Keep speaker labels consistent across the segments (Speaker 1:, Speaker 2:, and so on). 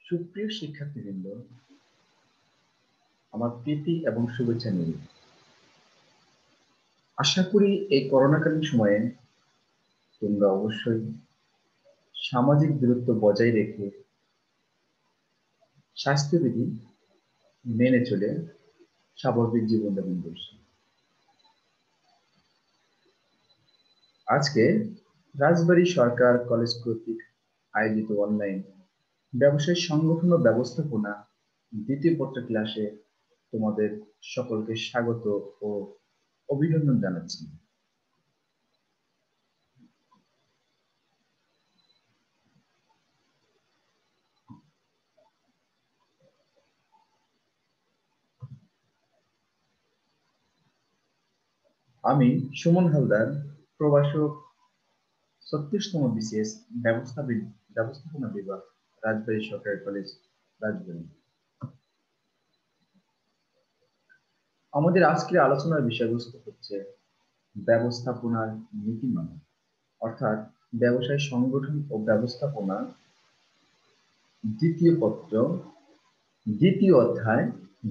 Speaker 1: সুপ্রিয় শিক্ষার্থীবৃন্দ, আমার প্রীতি এবং শুভেচ্ছা নিন। আশা করি এই করোনাকালীন সময়ে তোমরা অবশ্যই সামাজিক দূরত্ব বজায় রেখে স্বাস্থ্যবিধি মেনে চলে স্বাভাবিক জীবনযাপন করছো। আজকে রাজবাড়ী সরকার কলেজ কর্তৃক আয়োজিত অনলাইন ব্যবসায় সংগঠন ও ব্যবস্থাপনা দ্বিতীয় পত্র ক্লাসে তোমাদের সকলকে স্বাগত ও অভিনন্দন জানাচ্ছি। আমি সুমন হালদার, প্রভাষক, 36তম বিসিএস ব্যবস্থাপনা বিভাগ, রাজবাড়ী সরকারি কলেজ, রাজবাড়ী। আমাদের আজকের আলোচনার বিষয়বস্তু হচ্ছে ব্যবস্থাপনার নীতিমালা, অর্থাৎ ব্যবসায় সংগঠন ও ব্যবস্থাপনা দ্বিতীয় পত্র, দ্বিতীয় অধ্যায়,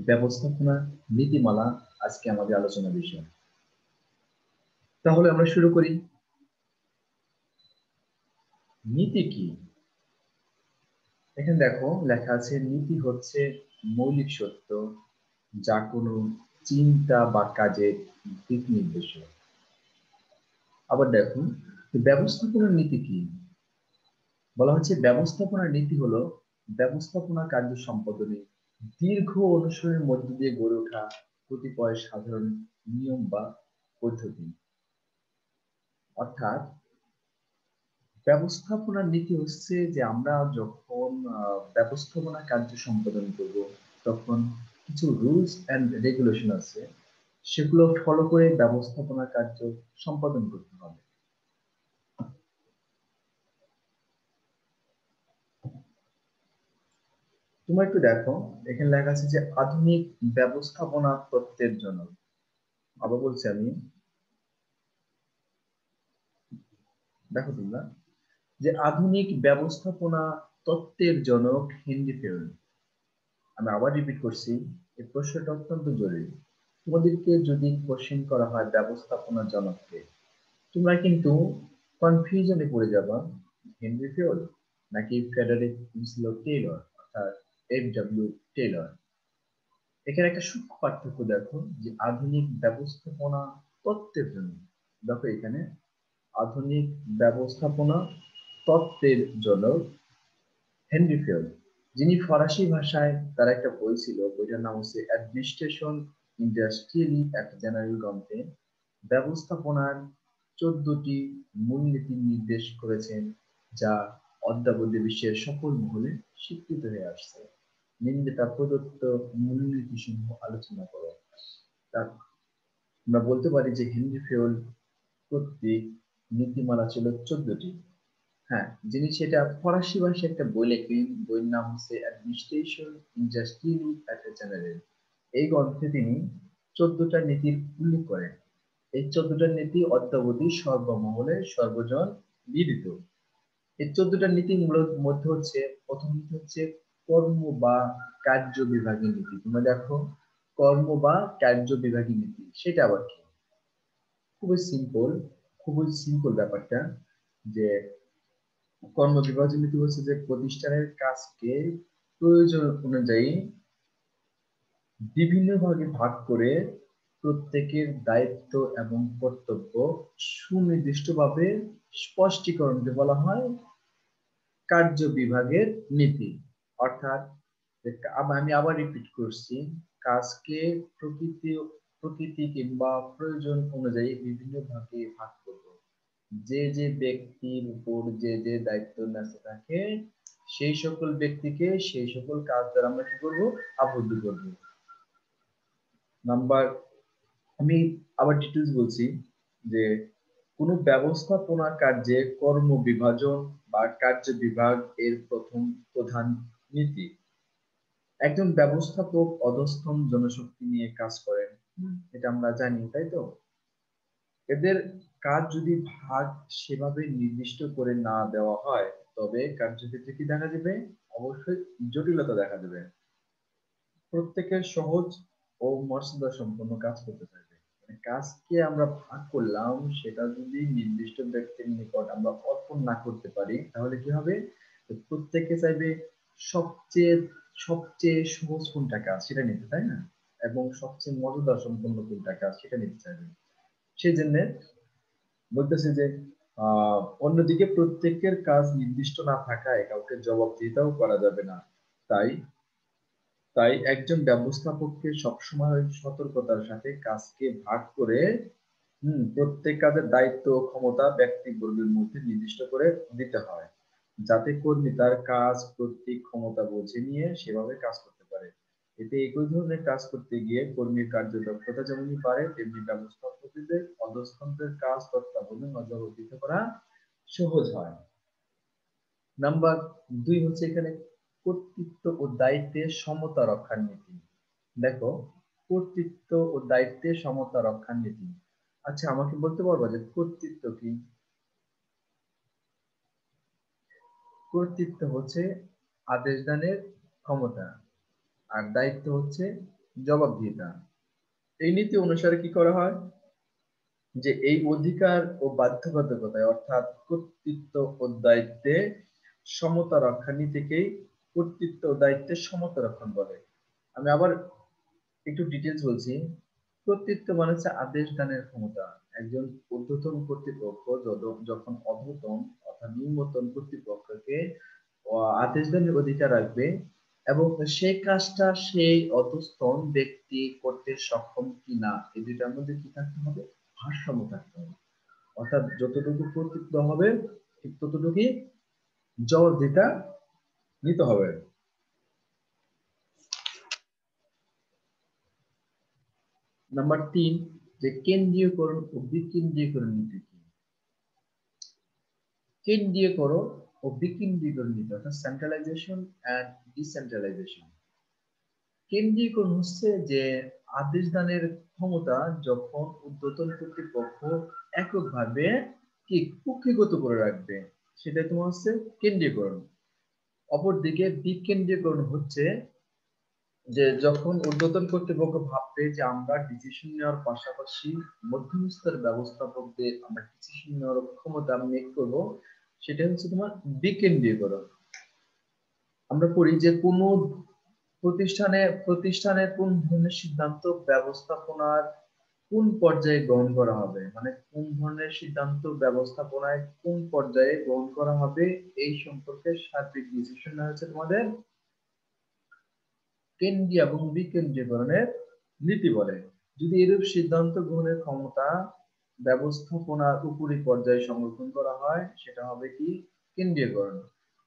Speaker 1: ব্যবস্থাপনা নীতিমালা আজকে আমাদের আলোচনার বিষয়। তাহলে আমরা শুরু করি। নীতি কি? এখানে দেখো লেখা আছে, নীতি হচ্ছে মৌলিক সত্য যা কোনো চিন্তা বা কাজের দিক নির্দেশক। আবার দেখো, ব্যবস্থাপনার নীতি কি? বলা হচ্ছে ব্যবস্থাপনার নীতি হলো ব্যবস্থাপনা কার্য সম্পাদনে দীর্ঘ অনুশীলনের মধ্য দিয়ে গড়ে ওঠা কতিপয় সাধারণ নিয়ম বা পদ্ধতি। অর্থাৎ ব্যবস্থাপনার নীতি হচ্ছে যে আমরা যখন ব্যবস্থাপনা কার্য সম্পাদন করব তখন কিছু রুলস এন্ড রেগুলেশন আছে, সেগুলো ফলো করে ব্যবস্থাপনা কার্য সম্পাদন করতে হবে। তোমরা একটু দেখো, এখানে লেখা আছে যে আধুনিক ব্যবস্থাপনা তত্ত্বের জনক। আবার বলছি আমি, দেখো তোমরা, যে আধুনিক ব্যবস্থাপনা তত্ত্বের জনক হেনরি ফিয়োল। আমি আবার রিপিট করছি, এই প্রশ্নটা অত্যন্ত জরুরি। তোমাদেরকে যদি কোশ্চেন করা হয় ব্যবস্থাপনার জনককে, তোমরা কিন্তু কনফিউশনে পড়ে যাবা, হেনরি ফিয়োল নাকি ফ্রেডারিক উইনস্লও টেইলর, অর্থাৎ FW টেইলর। এখানে একটা সূক্ষ্ম পার্থক্য দেখো, যে আধুনিক ব্যবস্থাপনা তত্ত্বের জন্য, দেখো এখানে আধুনিক ব্যবস্থাপনা তত্ত্বের জনক হেনরি ফিয়োল, যিনি ফরাসি ভাষায়, তার একটা বই ছিল, বইটার নাম হচ্ছে অ্যাডমিনিস্ট্রেশন ইন্ডাস্ট্রিয়ালি এক জেনারেল গ্রন্থে ব্যবস্থাপনার 14টি মূলনীতি নির্দেশ করেছেন, যা অদ্যাবধি বিশ্বের সকল মহলে স্বীকৃত হয়ে আসছে। নিম্নে তার প্রদত্ত মূলনীতি সমূহ আলোচনা করো। তার আমরা বলতে পারি যে হেনরি ফিয়োল কর্তৃক নীতিমালা ছিল 14টি। হ্যাঁ, যিনি সেটা ফরাসি ভাষায় একটা বই লেখেন, বইয়ের নাম হচ্ছে administration industrially at a general. এই গ্রন্থে তিনি 14টা নীতির উল্লেখ করেন। এই 14টা নীতি অদ্যাবধি সর্বমহলে সর্বজন বিদিত। এই 14টা নীতির মধ্যে হচ্ছে, প্রথম নীতি হচ্ছে কর্ম বা কার্য বিভাগীয় নীতি। তোমরা দেখো, কর্ম বা কার্য বিভাগীয় নীতি সেটা আবার কি? খুবই সিম্পল, খুবই সিম্পল ব্যাপারটা, যে কর্ম বিভাজন নীতি হচ্ছে যে প্রতিষ্ঠানের কাজকে প্রয়োজন অনুযায়ী বিভিন্ন ভাগে ভাগ করে প্রত্যেকের দায়িত্ব এবং কর্তব্য সুনির্দিষ্টভাবে স্পষ্টীকরণকে বলা হয় কার্য বিভাগের নীতি। অর্থাৎ আমি আবার রিপিট করছি, কাজকে প্রকৃতি প্রকৃতি কিংবা প্রয়োজন অনুযায়ী বিভিন্ন ভাগে ভাগ করব। যে যে ব্যক্তির উপর যে যে দায়িত্ব ন্যস্ত থাকে, সেই সকল ব্যক্তিকে সেই সকল কাজ দ্বারা আমরা কি করবো, আবদ্ধ করবো। নাম্বার, আমি আবার ডিটেলস বলছি, যে কোন ব্যবস্থাপনা কার্যে কর্ম বিভাজন বা কার্য বিভাগ এর প্রথম প্রধান নীতি। একজন ব্যবস্থাপক অধস্তন জনশক্তি নিয়ে কাজ করেন, এটা আমরা জানি, তাই তো? এদের কাজ যদি ভাগ সেভাবে নির্দিষ্ট করে না দেওয়া হয়, তবে কার্যক্ষেত্রে কি দেখা যাবে, অবশ্যই জটিলতা দেখা দেবে। প্রত্যেকের সহজ ও মর্যাদা সম্পন্ন কাজ করতে চাইবে। মানে কাজকে আমরা ভাগ করলাম, সেটা যদি নির্দিষ্ট ব্যক্তির নিকট আমরা অর্পণ না করতে পারি, তাহলে কি হবে? প্রত্যেকে চাইবে সবচেয়ে সবচেয়ে সহজ কোনটা কাজ সেটা নিতে, তাই না? এবং সবচেয়ে মর্যাদা সম্পন্ন কোনটা কাজ সেটা নিতে চাইবে। সেই জন্য বলতেছে যে অন্যদিকে প্রত্যেকের কাজ নির্দিষ্ট না থাকায় কাউকে জবাবদিহিতাও করা যাবে না। তাই তাই একজন ব্যবস্থাপককে সবসময় সতর্কতার সাথে কাজকে ভাগ করে প্রত্যেক কাজের দায়িত্ব ও ক্ষমতা ব্যক্তিবর্গের মধ্যে নির্দিষ্ট করে দিতে হয়, যাতে কর্মী তার কাজ প্রত্যেক ক্ষমতা বুঝে নিয়ে সেভাবে কাজ করতে পারে। এতে একই ধরনের কাজ করতে গিয়ে কর্মীর কার্যদক্ষতা যেমনি বাড়ে, তেমনি ব্যবস্থাপকদের অধস্তনদের কাজ তত্ত্বাবধান ও জবাবদিহিত করা সহজ হয়। নাম্বার 2 হচ্ছে এখানে কর্তৃত্ব ও দায়িত্বের সমতা রক্ষার নীতি। দেখো, কর্তৃত্ব ও দায়িত্বের সমতা রক্ষার নীতি। আচ্ছা, আমাকে বলতে পারবা যে কর্তৃত্ব কি? কর্তৃত্ব হচ্ছে আদেশ দানের ক্ষমতা, আর দায়িত্ব হচ্ছে জবাবদিহিতা। এই নীতি অনুসারে কি করা হয়? যে এই অধিকার ও বাধ্যবাধকতায়, অর্থাৎ কর্তৃত্ব ও দায়িত্বে সমতা রক্ষা নীতিকেই কর্তৃত্ব ও দায়িত্বের সমতা রক্ষণ বলে। আমি আবার একটু ডিটেলস বলছি। কর্তৃত্ব মানে হচ্ছে আদেশ দানের ক্ষমতা। একজন ঊর্ধ্বতন কর্তৃপক্ষ যখন অধতন অর্থাৎ নিম্নতন কর্তৃপক্ষকে আদেশ দানের অধিকার রাখবে, এবং সেই কাজটা সেই অধস্তন ব্যক্তি করতে সক্ষম কিনা, এই দুইটার মধ্যে কি থাকতে হবে? ভারসাম্য থাকতে হবে। অর্থাৎ যতটুকু কর্তৃত্ব হবে ঠিক ততটুকুই জবাবদিহিতা নিতে হবে। নাম্বার 3, যে কেন্দ্রীয়করণ ও বিকেন্দ্রীকরণ নীতি কি? কেন্দ্রীয়করণ ও বিকেন্দ্রীকরণ নীতি, অর্থাৎ সেন্ট্রালাইজেশন এন্ড ডিসেন্ট্রালাইজেশন। কেন্দ্রীয়করণ হচ্ছে যে আদেশ দানের ক্ষমতা যখন ঊর্ধ্বতন কর্তৃপক্ষ এককভাবে কি কুক্ষিগত করে রাখবে, সেটা তোমার হচ্ছে কেন্দ্রীয়করণ। অপরদিকে বিকেন্দ্রীকরণ হচ্ছে যে যখন ঊর্ধ্বতন কর্তৃপক্ষ ভাববে যে আমরা ডিসিশন নেওয়ার পাশাপাশি মধ্যস্থের ব্যবস্থাপকদের আমরা ডিসিশন নেওয়ার ক্ষমতা মেক করবো, সেটা হচ্ছে তোমার বিকেন্দ্রীকরণ। আমরা করি যে কোন প্রতিষ্ঠানের কোন ধরনের সিদ্ধান্ত ব্যবস্থাপনার কোন পর্যায়ে গ্রহণ করা হবে, মানে কোন ধরনের সিদ্ধান্ত ব্যবস্থাপনায় কোন পর্যায়ে গ্রহণ করা হবে, এই সম্পর্কে সার্বিক ডিসিশন নেওয়া হচ্ছে তোমাদের কেন্দ্রীয় এবং বিকেন্দ্রীকরণের নীতি বলে। যদি এরূপ সিদ্ধান্ত গ্রহণের ক্ষমতা ব্যবস্থাপনার উপরি পর্যায়ে সংরক্ষণ করা হয়, সেটা হবে কি? কেন্দ্রীয়করণ।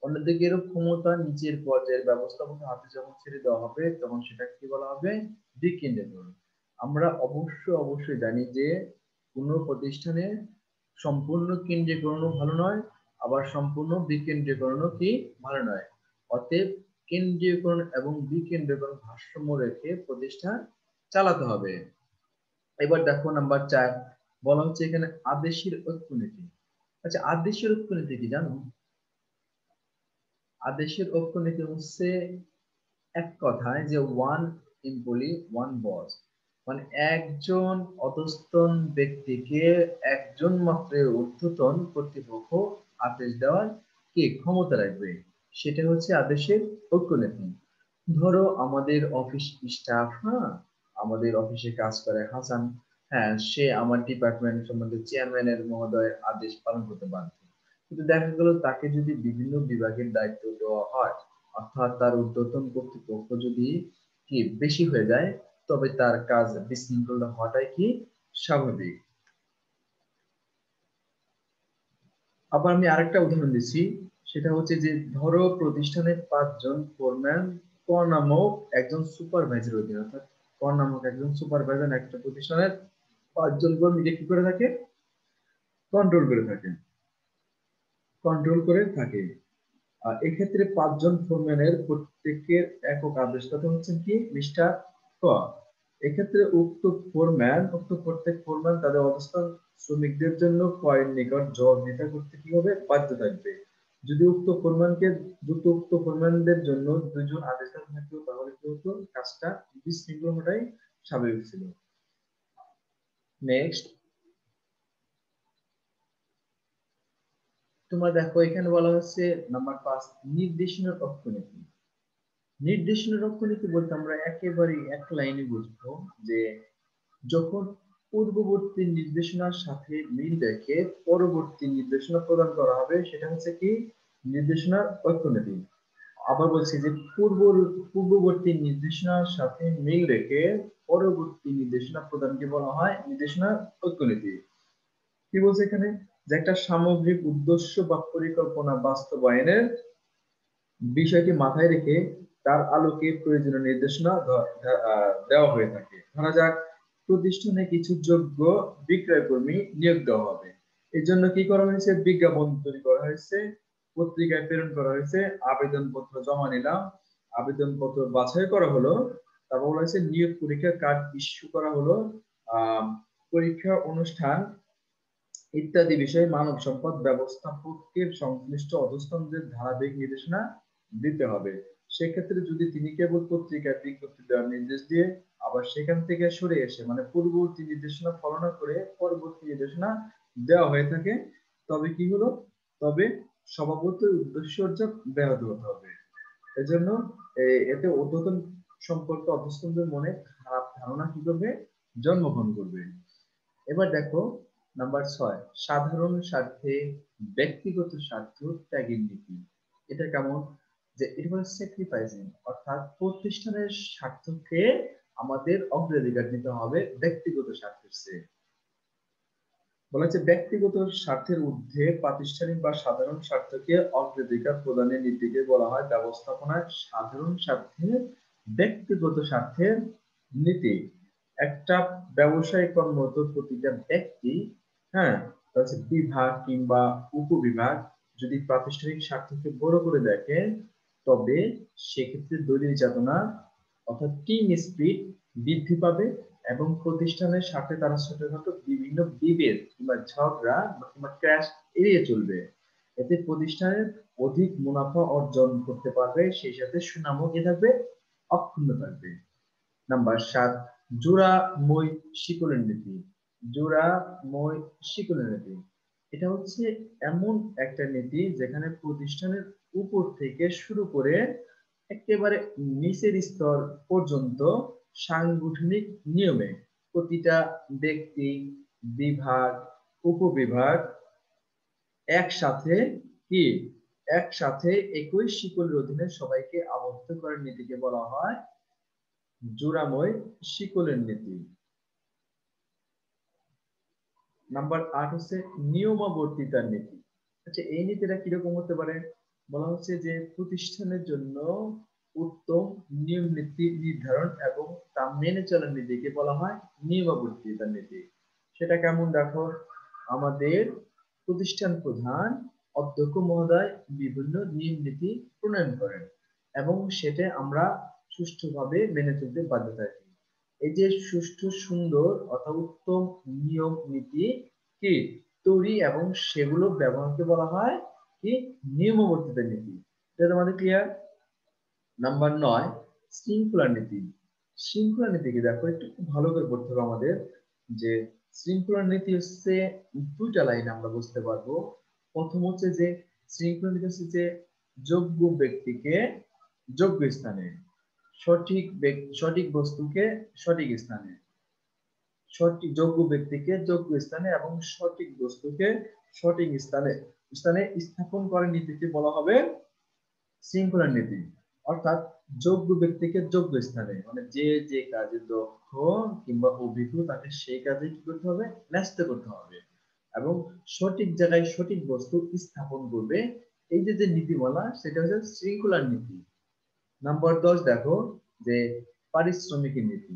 Speaker 1: অন্যদিকে এরূপ ক্ষমতা নিচের পর্যায়ের ব্যবস্থাপনার হাতে যখন ছেড়ে দেওয়া হবে, তখন সেটা কি বলা হবে? বিকেন্দ্রীকরণ। আমরা অবশ্যই জানি যে কোনো প্রতিষ্ঠানে সম্পূর্ণ কেন্দ্রীকরণও ভালো নয়, আবার সম্পূর্ণ বিকেন্দ্রীকরণও কি ভালো নয়। অতএব কেন্দ্রীয়করণ এবং বিকেন্দ্রীকরণ ভারসাম্য রেখে প্রতিষ্ঠান চালাতে হবে। এবার দেখো নাম্বার 4, বলা হচ্ছে এখানে আদেশের ঐক্যনীতি। আচ্ছা, আদেশের ঐক্যনীতি কি জানো? আদেশের ঐক্যনীতি হচ্ছে এক কথায় যে ওয়ান এমপ্লয়ি ওয়ান বস, মানে একজন অধস্তন ব্যক্তিকে একজন মাত্র ঊর্ধ্বতন কর্তৃপক্ষ আদেশ দেওয়ার কি ক্ষমতা রাখবে, সেটা হচ্ছে আদেশের ঐক্যনীতি। ধরো আমাদের অফিস স্টাফ, হ্যাঁ, আমাদের অফিসে কাজ করে হাসান, হ্যাঁ, সে আমার ডিপার্টমেন্ট সম্বন্ধে চেয়ারম্যানের মহোদয়ের আদেশ পালন করতে বাধ্য। কিন্তু দেখা গেল তাকে যদি বিভিন্ন বিভাগের দায়িত্ব দেওয়া হয়, অর্থাৎ তার ঊর্ধ্বতন কর্তৃপক্ষ যদি কি বেশি হয়ে যায়, তবে তার কাজ বিশৃঙ্খল হওয়াটাই কি স্বাভাবিক। আবার আমি আরেকটা উদাহরণ দিচ্ছি, সেটা হচ্ছে যে ধরো প্রতিষ্ঠানের 5 জন ফোরম্যান ক নামক একজন সুপারভাইজার অধীনে, অর্থাৎ ক নামক একজন সুপারভাইজার একটা প্রতিষ্ঠানের 5 জন কর্মীকে কি করে থাকে? কন্ট্রোল করে থাকে, কন্ট্রোল করে থাকে। আর এক্ষেত্রে 5 জন ফোরম্যানের প্রত্যেকের একক আদেশদাতা হচ্ছেন কি? মিস্টার ক। এক্ষেত্রে উক্ত প্রত্যেক ফোরম্যান তাদের অবস্থান শ্রমিকদের জন্য কয়ের নিকট জবাবদিহিতা করতে কি হবে? বাধ্য থাকবে। যদি উক্ত ফোরম্যানদের জন্য দুজন আদেশদার থাকতো তাহলে কি হতো, কাজটা বিশৃঙ্খল হওয়াটাই স্বাভাবিক ছিল। নেক্সট তোমার দেখো এখানে বলা হচ্ছে নাম্বার 5 নির্দেশনার অর্থনীতি। নির্দেশনার অর্থনীতি বলতে আমরা একেবারে এক লাইনে বুঝবো যে যখন পূর্ববর্তী নির্দেশনার সাথে মিল রেখে পরবর্তী নির্দেশনা প্রদান করা হবে সেটা হচ্ছে কি নির্দেশনার অর্থনীতি। আবার বলছি যে পূর্ববর্তী নির্দেশনার সাথে মিল রেখে পরবর্তী নির্দেশনা প্রদানকে বলা হয় নির্দেশনার অর্থনীতি। কি বলছে এখানে, যে একটা সামগ্রিক উদ্দেশ্য বা পরিকল্পনা বাস্তবায়নের বিষয়টি মাথায় রেখে তার আলোকে প্রয়োজনীয় নির্দেশনা দেওয়া হয়ে থাকে। ধরা যাক প্রতিষ্ঠানে কিছু যোগ্য বিক্রয় কর্মী নিয়োগ দেওয়া হবে, এর জন্য কি করা হয়েছে, বিজ্ঞাপন তৈরি করা হয়েছে, পত্রিকায় প্রেরণ করা হয়েছে, আবেদনপত্র জমা নিলাম, আবেদনপত্র বাছাই করা হলো, তারপর বলা হয়েছে নিয়োগ পরীক্ষার কার্ড ইস্যু করা হলো, পরীক্ষা অনুষ্ঠান ইত্যাদি বিষয়ে মানব সম্পদ ব্যবস্থাপকের সংশ্লিষ্ট অধস্তনদের ধারাবাহিক নির্দেশনা দিতে হবে। সেক্ষেত্রে যদি তিনি কেবল পত্রিকায় বিজ্ঞপ্তি দেওয়ার নির্দেশ দিয়ে আবার সেখান থেকে সরে এসে মানে পূর্ববর্তী নির্দেশনা ফলো না করে পরবর্তী নির্দেশনা দেওয়া হয়ে থাকে, তবে কি হলো, তবে স্বভাবতই উদ্দেশ্য অর্জন ব্যাহত হতে হবে। এজন্য এতে ঊর্ধ্বতন সম্পর্কে অধস্তনদের মনে খারাপ ধারণা কি করবে, জন্মগ্রহণ করবে। এবার দেখো নাম্বার 6 সাধারণ স্বার্থে ব্যক্তিগত স্বার্থ ত্যাগের নীতি। এটা কেমন, যে এটা হলো স্যাক্রিফাইসিং, অর্থাৎ প্রতিষ্ঠানের স্বার্থকে আমাদের অগ্রাধিকার দিতে হবে ব্যক্তিগত স্বার্থের চেয়ে। বলা হচ্ছে ব্যক্তিগত স্বার্থের ঊর্ধ্বে প্রাতিষ্ঠানিক বা সাধারণ স্বার্থকে অগ্রাধিকার প্রদানের নীতিকে বলা হয় ব্যবস্থাপনার সাধারণ স্বার্থে ব্যক্তিগত স্বার্থের নীতি। একটা ব্যবসায়িক কর্মরত প্রতিটা ব্যক্তি, হ্যাঁ, বিভাগ কিংবা উপবিভাগ যদি প্রাতিষ্ঠানিক স্বার্থকে বড় করে দেখে তবে সেক্ষেত্রে দলীয় চেতনা অর্থাৎ টিম স্পিরিট বৃদ্ধি পাবে এবং প্রতিষ্ঠানের সাথে তারা ছোটখাট বিভিন্ন বিভেদ কিংবা ঝগড়া কিংবা ক্র্যাশ এড়িয়ে চলবে। এতে প্রতিষ্ঠানের অধিক মুনাফা অর্জন করতে পারবে, সেই সাথে সুনামও কি থাকবে, অক্ষুণ্ণ থাকবে। নাম্বার 7 জোড়া মই শিকলের নীতি। জোড়া মই শিকলের নীতি এটা হচ্ছে এমন একটা নীতি যেখানে প্রতিষ্ঠানের উপর থেকে শুরু করে একেবারে নিচের স্তর পর্যন্ত সাংগঠনিক নিয়মে প্রতিটা ব্যক্তি, বিভাগ, উপবিভাগ একসাথে কি একসাথে একই শিকলের অধীনে সবাইকে আবদ্ধ করার নীতিকে বলা হয় জোড়াময় শিকলের নীতি। নাম্বার 8 হচ্ছে নিয়মাবর্তিতার নীতি। আচ্ছা এই নীতিটা কিরকম হতে পারে, বলা হচ্ছে যে প্রতিষ্ঠানের জন্য উত্তম নিয়ম নীতি নির্ধারণ এবং তা মেনে চলার নীতিকে বলা হয় নিয়মাবর্তিতার নীতি। সেটা কেমন দেখো, আমাদের প্রতিষ্ঠান প্রধান অধ্যক্ষ মহোদয় বিভিন্ন নিয়ম নীতি প্রণয়ন করেন এবং সেটা আমরা সুষ্ঠুভাবে মেনে চলতে বাধ্য থাকি। এই যে সুষ্ঠু সুন্দর অথবা উত্তম নিয়ম নীতি কি তৈরি এবং সেগুলো ব্যবহারকে বলা হয় কি নিয়মাবর্তিতা নীতি। এটা তোমাদের ক্লিয়ার। নাম্বার 9 শৃঙ্খলা নীতি। শৃঙ্খলা নীতি কি দেখো একটু ভালো করে পড়তে হবে আমাদের, যে শৃঙ্খলা নীতি হচ্ছে দুইটা লাইন আমরা বুঝতে পারবো। প্রথম হচ্ছে যে শৃঙ্খলা নীতি হচ্ছে যে যোগ্য ব্যক্তিকে যোগ্য স্থানে, সঠিক বস্তুকে সঠিক স্থানে, সঠিক যোগ্য ব্যক্তিকে যোগ্য স্থানে এবং সঠিক বস্তুকে সঠিক স্থানে স্থানে স্থাপন করার নীতিকে বলা হবে শৃঙ্খলা নীতি। অর্থাৎ যোগ্য ব্যক্তিকে যোগ্য স্থানে মানে যে যে কাজে দক্ষ কিংবা অভিজ্ঞ তাকে সেই কাজে কি করতে হবে, ন্যস্ত করতে হবে এবং সঠিক জায়গায় সঠিক বস্তু স্থাপন করবে। এই যে যে নীতিমালা সেটা হচ্ছে শৃঙ্খলার নীতি। নাম্বার 10 দেখো যে পারিশ্রমিকের নীতি।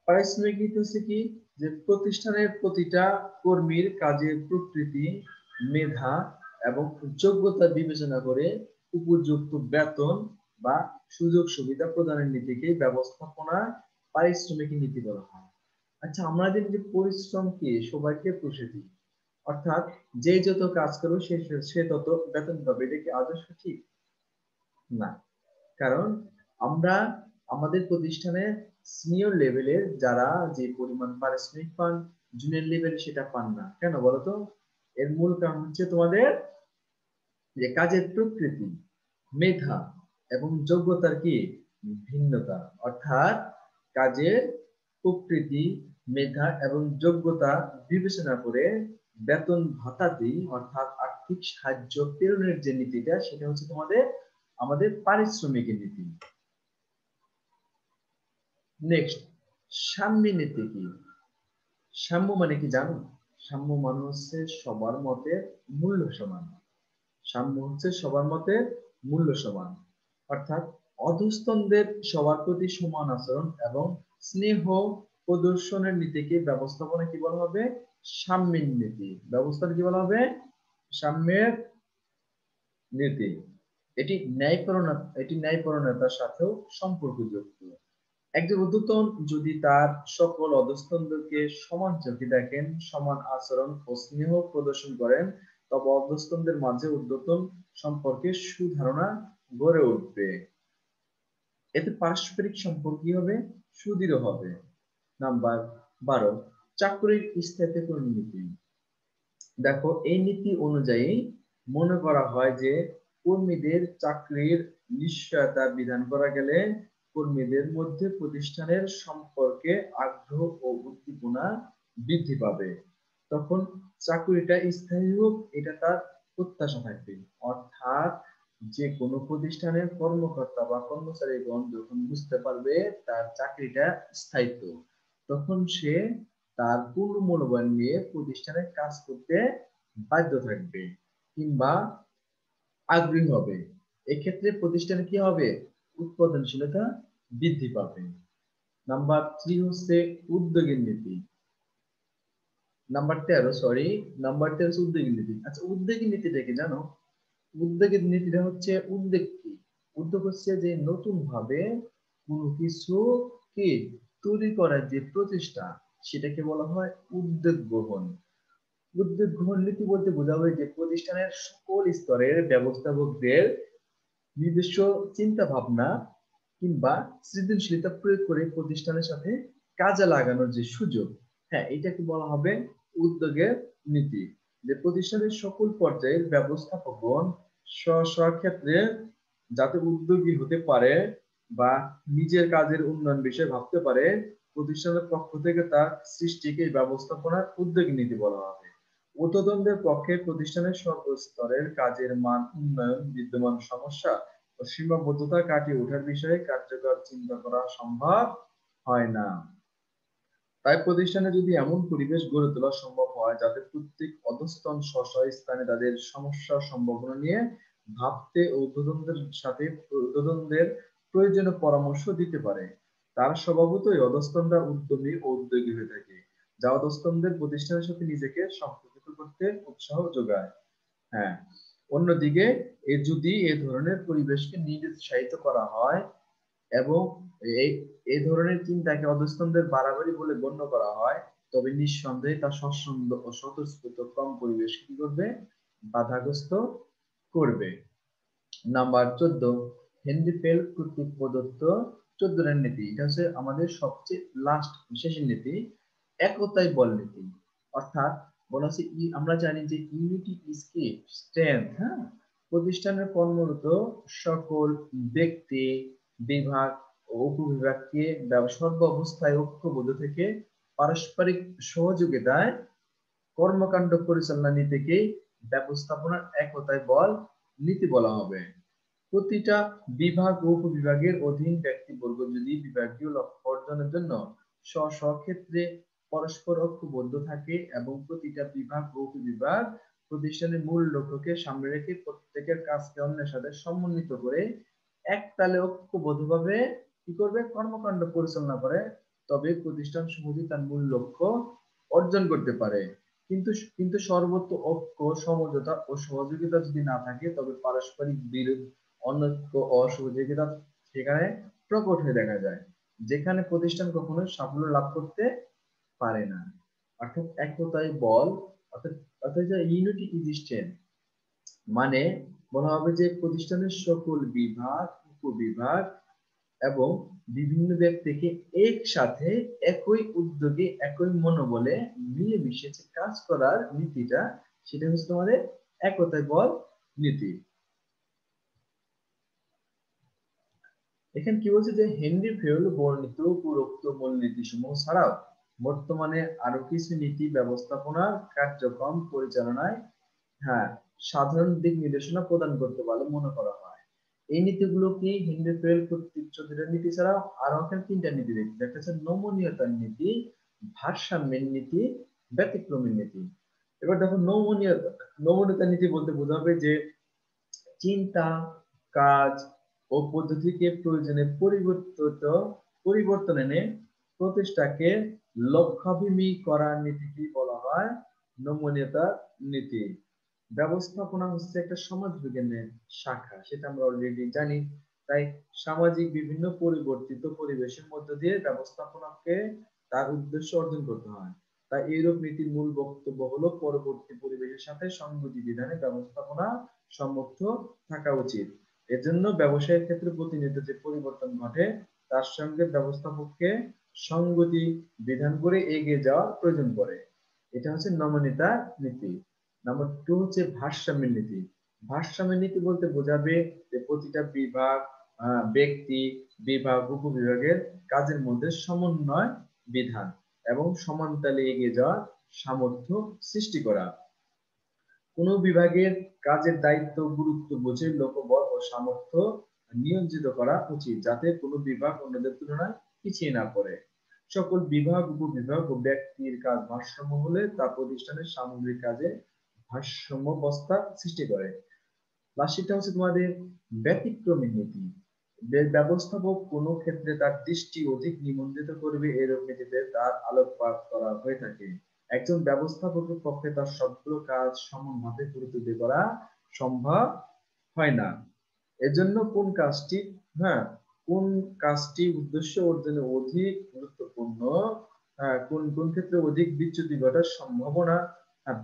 Speaker 1: পারিশ্রমিক নীতি হচ্ছে কি, যে প্রতিষ্ঠানের প্রতিটা কর্মীর কাজের প্রকৃতি, মেধা এবং যোগ্যতা বিবেচনা করে উপযুক্ত বেতন বা সুযোগ সুবিধা প্রদানের নীতিকে ব্যবস্থাপনা পারিশ্রমিক নীতি বলা হয়। আচ্ছা আমরা জানি যে পরিশ্রম কি সবাইকে পুষে দিই, অর্থাৎ যে যত কাজ করবে সে তত বেতন পাবে, এটা কি আদর্শ ঠিক? না। কারণ আমরা আমাদের প্রতিষ্ঠানে সিনিয়র লেভেলের যারা যে পরিমাণ পারিশ্রমিক পান, জুনিয়র লেভেলে সেটা পান না। কেন বলতো? এর মূল কারণ হচ্ছে তোমাদের যে কাজের প্রকৃতি, মেধা এবং যোগ্যতার কি ভিন্নতা। অর্থাৎ কাজের প্রকৃতি, মেধা এবং যোগ্যতা বিবেচনা করে বেতন ভাতাদি অর্থাৎ আর্থিক সাহায্য প্রেরণের যে নীতিটা, সেটা হচ্ছে তোমাদের আমাদের পারিশ্রমিকের নীতি। নেক্সট, সাম্য নীতি কি? সাম্য মানে কি জানো? সাম্য মানে হচ্ছে সবার মতে মূল্য সমান। সাম্য হচ্ছে সবার মতে মূল্য সমান, অর্থাৎ অধস্তনদের সবার প্রতি সমান আচরণ এবং স্নেহ প্রদর্শনের নীতিকে ব্যবস্থাপনা কি বলা হবে? সাম্যের নীতি। ব্যবস্থাটা কি বলা হবে? সাম্যের নীতি। এটি ন্যায়পরায়ণতার সাথেও সম্পর্কযুক্ত। একজন ঊর্ধ্বতন যদি তার সকল অধস্তনদেরকে সমান চোখে দেখেন, সমান আচরণ ও স্নেহ প্রদর্শন করেন, তবে অধস্তনদের মাঝে ঊর্ধ্বতন সম্পর্কে সুধারণা গড়ে উঠবে। এতে পারস্পরিক সম্পর্ক কি হবে? সুদৃঢ় হবে। নাম্বার 12, চাকরির স্থায়িত্বের নীতি। দেখো, এই নীতি অনুযায়ী মনে করা হয় যে কর্মীদের চাকরির নিশ্চয়তা বিধান করা গেলে কর্মীদের মধ্যে প্রতিষ্ঠানের সম্পর্কে আগ্রহ ও উদ্দীপনা বৃদ্ধি পাবে। তখন চাকরিটা স্থায়ী হোক, এটা তার প্রত্যাশা থাকবে। অর্থাৎ যে কোনো প্রতিষ্ঠানের কর্মকর্তা বা কর্মচারীগণ যখন বুঝতে পারবে তার চাকরিটা স্থায়িত্ব, তখন সে তার পূর্ণ মনোবল নিয়ে প্রতিষ্ঠানে কাজ করতে বাধ্য থাকবে কিংবা আগ্রহী হবে। এক্ষেত্রে প্রতিষ্ঠানে কি হবে? উৎপাদনশীলতা বৃদ্ধি পাবে। নাম্বার 3 হচ্ছে উদ্যোগের নীতি। নাম্বার 13 হচ্ছে উদ্যোগের নীতি। আচ্ছা, উদ্যোগের নীতিটা কি জানো? উদ্যোগের নীতিটা হচ্ছে উদ্যোগ কি? উদ্যোগ হচ্ছে যে নতুন ভাবে কোনো কিছু কি তৈরি করার যে প্রচেষ্টা, সেটাকে বলা হয় উদ্যোগ গ্রহণ। উদ্যোগ গ্রহণ নীতি বলতে বোঝাবে যে প্রতিষ্ঠানের সকল স্তরের ব্যবস্থাপকদের নিজস্ব চিন্তা ভাবনা কিংবা সৃজনশীলতা প্রয়োগ করে প্রতিষ্ঠানের সাথে কাজে লাগানোর যে সুযোগ, হ্যাঁ, এটাকে বলা হবে উদ্যোগের নীতি। যে প্রতিষ্ঠানের সকল পর্যায়ের ব্যবস্থাপকগণ স্ব ক্ষেত্রে যাতে উদ্যোগী হতে পারে বা নিজের কাজের উন্নয়ন বিষয়ে ভাবতে পারে, প্রতিষ্ঠানের পক্ষ থেকে তার সৃষ্টিকে ব্যবস্থাপনার উদ্যোগী নীতি বলা হবে। ঊর্ধ্বতনদের পক্ষে প্রতিষ্ঠানের সর্বস্তরের কাজের মান উন্নয়ন, বিদ্যমান সমস্যা ও সীমাবদ্ধতা কাটিয়ে ওঠার বিষয়ে কার্যকর চিন্তা করা সম্ভব হয় না। তাই প্রতিষ্ঠানে যদি এমন পরিবেশ গড়ে তোলা সম্ভব হয় যাতে প্রত্যেক অধস্তন স্ব স্থানে তাদের সমস্যার সম্ভাবনা নিয়ে ভাবতে ও ঊর্ধ্বতনদের প্রয়োজনীয় পরামর্শ দিতে পারে, তার স্বভাবতই অধস্তনরা উদ্যমী ও উদ্যোগী হয়ে থাকে, যা অধস্তনদের প্রতিষ্ঠানের সাথে নিজেকে সম্পর্কিত করতে উৎসাহ যোগায়। হ্যাঁ, অন্যদিকে যদি এ ধরনের পরিবেশকে নিরুৎসাহিত করা হয় এবং এই এই ধরনের চিন্তাকে অধস্তনদের বাড়াবাড়ি বলে গণ্য করা হয়, তবে নিঃসন্দেহে তা স্বচ্ছন্দ ও স্বতঃস্ফূর্ত কম পরিবেশ কি করবে? বাধাগ্রস্ত করবে। নাম্বার 14, হেনরি ফেল কর্তৃক প্রদত্ত 14 নীতি। এটা হচ্ছে আমাদের সবচেয়ে লাস্ট শেষের নীতি, একতাই বল নীতি। অর্থাৎ বলা হচ্ছে আমরা জানি যে ইউনিটি ইজ কি স্ট্রেংথ। হ্যাঁ, প্রতিষ্ঠানের কর্মরত সকল ব্যক্তি, বিভাগ ও উপবিভাগকে সর্ব অবস্থায় ঐক্যবদ্ধ থেকে পারস্পরিক সহযোগিতায় কর্মকাণ্ড পরিচালনা নীতিকে ব্যবস্থাপনার একতায় বল নীতি বলা হবে। প্রতিটা বিভাগ ও উপবিভাগের অধীন ব্যক্তিবর্গ যদি বিভাগীয় লক্ষ্য অর্জনের জন্য স্ব ক্ষেত্রে পরস্পর ঐক্যবদ্ধ থাকে এবং প্রতিটা বিভাগ ও উপবিভাগ প্রতিষ্ঠানের মূল লক্ষ্যকে সামনে রেখে প্রত্যেকের কাজকে অন্যের সাথে সমন্বিত করে একতালে ঐক্যবদ্ধভাবে কি করবে? কর্মকাণ্ড পরিচালনা করে, তবে প্রতিষ্ঠান সহজে তার মূল লক্ষ্য অর্জন করতে পারে। কিন্তু কিন্তু সর্বত্র ঐক্য, সমঝোতা ও সহযোগিতা যদি না থাকে, তবে পারস্পরিক বিরোধ, অনৈক্য, অসহযোগিতা সেখানে প্রকট হয়ে দেখা যায়, যেখানে প্রতিষ্ঠান কখনো সাফল্য লাভ করতে পারে না। অর্থাৎ একতাই বল, অর্থাৎ অর্থাৎ ইউনিটি এক্সিস্টেন্ট মানে বলা হবে যে প্রতিষ্ঠানের সকল বিভাগ, উপবিভাগ এবং বিভিন্ন ব্যক্তিকে একসাথে একই উদ্যোগে একই মনোবলে মিলেমিশে যে কাজ করার নীতিটা, সেটা হচ্ছে তোমাদের একতায় বল নীতি। এখানে কি বলছে যে হেনরি ফেউল বর্ণিত উপরোক্ত মূলনীতি সমূহ ছাড়াও বর্তমানে আরো কিছু নীতি ব্যবস্থাপনা কার্যক্রম পরিচালনায় হ্যাঁ সাধারণ দিক নির্দেশনা প্রদান করতে বলে মনে করা হয়। এই নীতিগুলো কি হেনরি ফেউল কর্তৃক 14টা নীতি ছাড়াও আরো এখানে 3টা নীতি দেখতে, একটা হচ্ছে নমনীয়তার নীতি, ভারসাম্যের নীতি, ব্যতিক্রমের নীতি। এবার দেখো নমনীয়তার নীতি বলতে বোঝাবে যে চিন্তা, কাজ ও পদ্ধতিকে প্রয়োজনে পরিবর্তন এনে প্রচেষ্টাকে লক্ষ্যাভিমুখী করার নীতিকে বলা হয় নমনীয়তার নীতি। ব্যবস্থাপনা হচ্ছে একটা সমাজ বিজ্ঞানের শাখা, সেটা আমরা অলরেডি জানি। তাই সামাজিক বিভিন্ন পরিবর্তিত পরিবেশের মধ্য দিয়ে ব্যবস্থাপনাকে তার উদ্দেশ্য অর্জন করতে হয়। তাই এইরূপ নীতির মূল বক্তব্য হলো পরবর্তী পরিবেশের সাথে সঙ্গতি বিধানে ব্যবস্থাপনা সমর্থ থাকা উচিত। এজন্য ব্যবসায়ের ক্ষেত্রে প্রতিনিয়ত যে পরিবর্তন ঘটে তার সঙ্গে ব্যবস্থাপককে সঙ্গতি বিধান করে এগিয়ে যাওয়ার প্রয়োজন পড়ে। এটা হচ্ছে নমনীয়তা নীতি। নাম্বার 2 হচ্ছে ভারসাম্যের নীতি। ভারসাম্যের নীতি বলতে বোঝাবে যে প্রতিটা বিভাগ, ব্যক্তি, বিভাগ, উপবিভাগের কাজের মধ্যে সমন্বয় বিধান এবং সমানতালে এগিয়ে যাওয়ার সামর্থ্য সৃষ্টি করা। কোন বিভাগের কাজের দায়িত্ব গুরুত্ব বুঝে লোকবল ও সামর্থ্য নিয়োজিত করা উচিত, যাতে কোনো বিভাগ অন্যদের তুলনায় পিছিয়ে না পড়ে। সকল বিভাগ, উপবিভাগ ও ব্যক্তির কাজ ভারসাম্য হলে তা প্রতিষ্ঠানের সামগ্রিক কাজে ভারসাম্যাবস্থা সৃষ্টি করে। লাস্টটা হচ্ছে তোমাদের ব্যতিক্রমী নীতি। ব্যবস্থাপক কোনো ক্ষেত্রে তার দৃষ্টি অধিক নিমন্ত্রিত করবে এরূপ নীতিতে তার আলোকপাত করা হয়ে থাকে। একজন ব্যবস্থাপকের পক্ষে তার সবগুলো কাজ সমানভাবে গুরুত্ব দিয়ে করা সম্ভব হয় না। এজন্য কোন কাজটি উদ্দেশ্য অর্জনে অধিক গুরুত্বপূর্ণ, কোন কোন ক্ষেত্রে অধিক বিচ্যুতি ঘটার সম্ভাবনা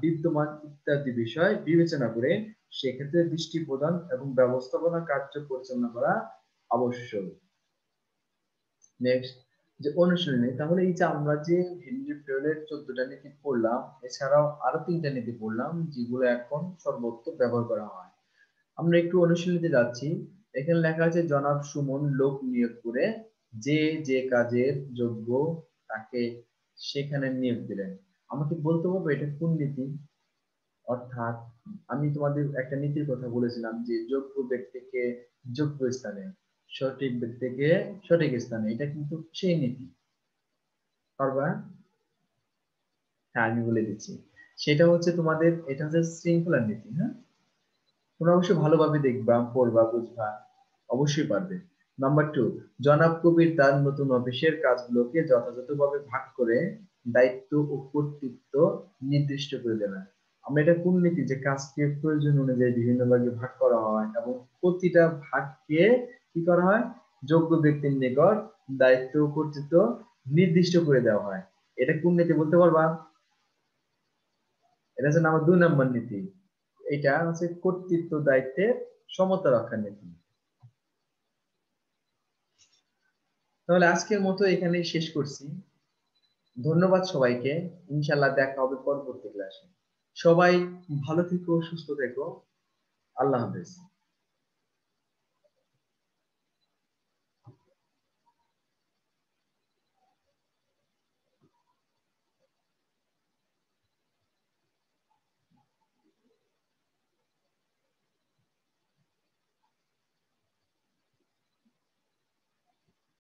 Speaker 1: বিদ্যমান ইত্যাদি বিষয় বিবেচনা করে সেক্ষেত্রে দৃষ্টি প্রদান এবং ব্যবস্থাপনা কার্য পরিচালনা করা আবশ্যক। নেক্সট যে অনুশীলনী, তাহলে এই যে আমরা যে হেনরি ফেউলের 14টা নীতি পড়লাম, এছাড়াও আরো 3টা নীতি পড়লাম যেগুলো এখন সর্বত্র ব্যবহার করা হয়। আমরা একটু অনুশীলনীতে যাচ্ছি। এখানে লেখা আছে জনাব সুমন লোক নিয়োগ করে যে যে কাজের যোগ্য তাকে সেখানে নিয়োগ দিলেন। আমাকে বলতে হবে এটা কোন নীতি। অর্থাৎ আমি তোমাদের একটা নীতির কথা বলেছিলাম যে যোগ্য ব্যক্তিকে যোগ্য স্থানে, সঠিক ব্যক্তিকে সঠিক স্থানে, এটা কিন্তু সেই নীতি। পারবা? হ্যাঁ আমি বলে দিচ্ছি। সেটা হচ্ছে তোমাদের, এটা হচ্ছে শৃঙ্খলার নীতি। হ্যাঁ, তোমরা অবশ্যই ভালোভাবে দেখবা, পড়বা, বুঝবা, অবশ্যই পারবে। নাম্বার 2, জনাব কবির তার নতুন অফিসের কাজগুলোকে যথাযথভাবে ভাগ করে দায়িত্ব ও কর্তৃত্ব নির্দিষ্ট করে দেন। আমরা এটা কোন নীতি যে কাজকে প্রয়োজন অনুযায়ী বিভিন্ন ভাগে ভাগ করা হয় এবং প্রতিটা ভাগকে কি করা হয়, যোগ্য ব্যক্তির নিকট দায়িত্ব ও কর্তৃত্ব নির্দিষ্ট করে দেওয়া হয়। এটা কোন নীতি বলতে পারবা? এটা হচ্ছে আমার 2 নম্বর নীতি। এটা হচ্ছে কর্তৃত্ব দায়িত্বের সমতা রক্ষার নীতি। তাহলে আজকের মতো এখানেই শেষ করছি। ধন্যবাদ সবাইকে। ইনশাআল্লাহ দেখা হবে পরবর্তী ক্লাসে। সবাই ভালো থেকো, সুস্থ থেকো। আল্লাহ হাফেজ।